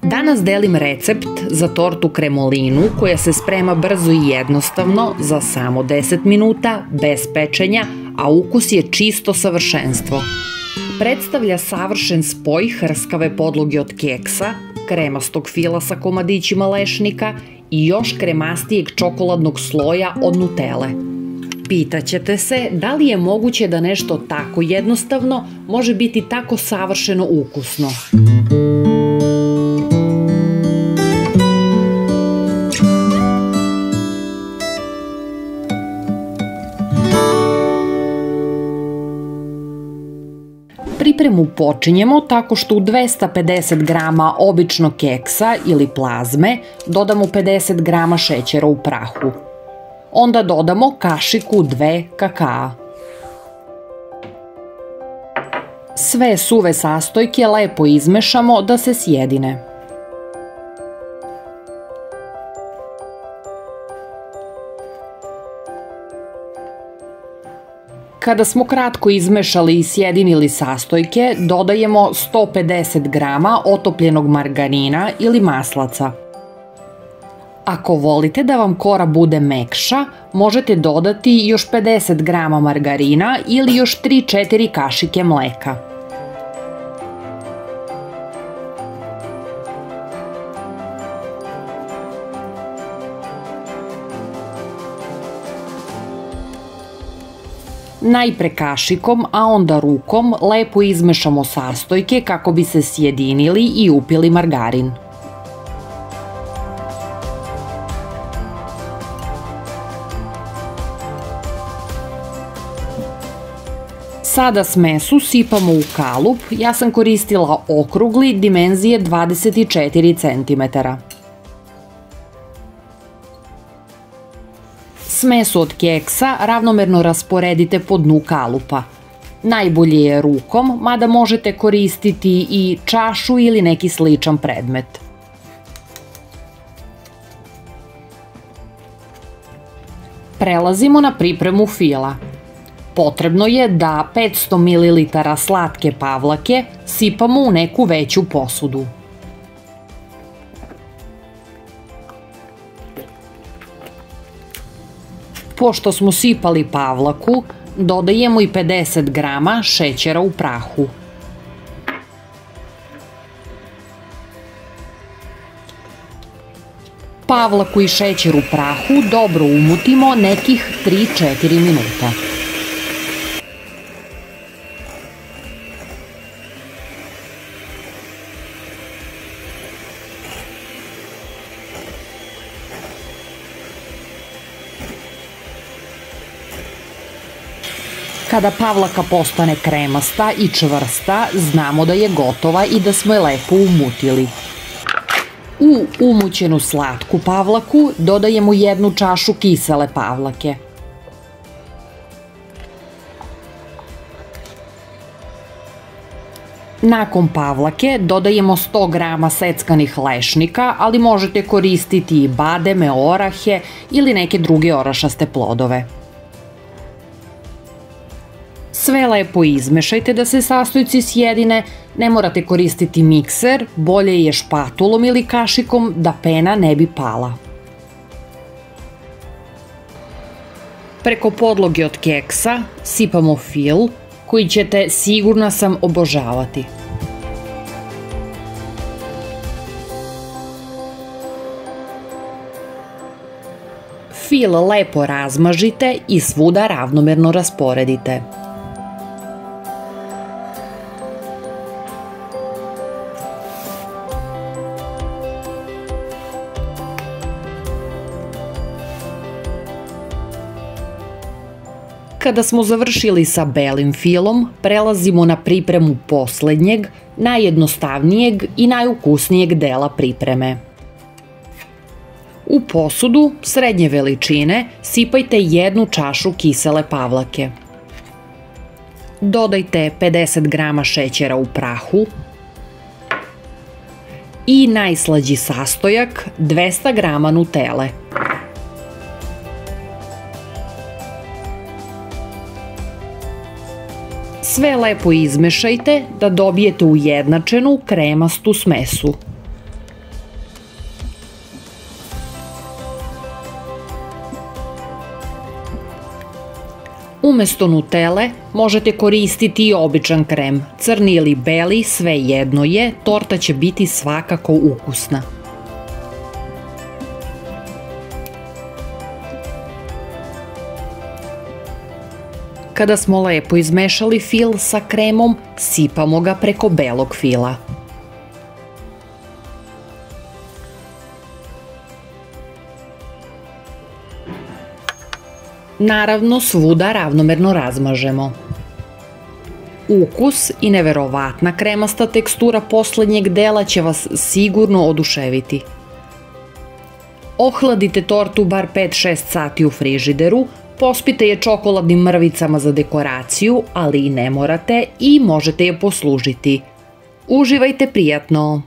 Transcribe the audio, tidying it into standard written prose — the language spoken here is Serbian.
Danas delim recept za tortu kremolinu koja se sprema brzo i jednostavno za samo 10 minuta, bez pečenja, a ukus je čisto savršenstvo. Predstavlja savršen spoj hrskave podloge od keksa, kremastog fila sa komadićima lešnika i još kremastijeg čokoladnog sloja od nutele. Pitaćete se da li je moguće da nešto tako jednostavno može biti tako savršeno ukusno. Pripremu počinjemo tako što u 250 g običnog keksa ili plazme dodamo 50 g šećera u prahu. Onda dodamo kašiku 2 kakaa. Sve suve sastojke lepo izmešamo da se sjedine. Kada smo kratko izmešali i sjedinili sastojke, dodajemo 150 g otopljenog margarina ili maslaca. Ako volite da vam kora bude mekša, možete dodati još 50 g margarina ili još 3-4 kašike mleka. Najpre kašikom, a onda rukom lepo izmešamo sastojke kako bi se sjedinili i upili margarin. Sada smesu sipamo u kalup, ja sam koristila okrugli dimenzije 24 cm. Smesu od keksa ravnomerno rasporedite po dnu kalupa. Najbolje je rukom, mada možete koristiti i čašu ili neki sličan predmet. Prelazimo na pripremu fila. Potrebno je da 500 ml slatke pavlake sipamo u neku veću posudu. Pošto smo sipali pavlaku, dodajemo i 50 g šećera u prahu. Pavlaku i šećer u prahu dobro umutimo nekih 3-4 minuta. Kada pavlaka postane kremasta i čvrsta, znamo da je gotova i da smo je lepo umutili. U umućenu slatku pavlaku dodajemo 1 čašu kisele pavlake. Nakon pavlake dodajemo 100 g seckanih lešnika, ali možete koristiti i bademe, orahe ili neke druge orašaste plodove. Sve lepo izmešajte da se sastojci sjedine, ne morate koristiti mikser, bolje je špatulom ili kašikom da pena ne bi pala. Preko podloge od keksa sipamo fil koji ćete, sigurna sam, obožavati. Fil lepo razmažite i svuda ravnomerno rasporedite. Kada smo završili sa belim filom, prelazimo na pripremu poslednjeg, najjednostavnijeg i najukusnijeg dela pripreme. U posudu srednje veličine sipajte 1 čašu kisele pavlake. Dodajte 50 g šećera u prahu i najslađi sastojak 200 g nutele. Sve lepo izmešajte da dobijete ujednačenu kremastu smesu. Umesto Nutele možete koristiti i običan krem, crni ili beli, sve jedno je, torta će biti svakako ukusna. Kada smo lepo izmešali fil sa kremom, sipamo ga preko belog fila. Naravno, svuda ravnomerno razmažemo. Ukus i neverovatna kremasta tekstura poslednjeg dela će vas sigurno oduševiti. Ohladite tortu bar 5-6 sati u frižideru, pospite je čokoladnim mrvicama za dekoraciju, ali i ne morate i možete je poslužiti. Uživajte prijatno!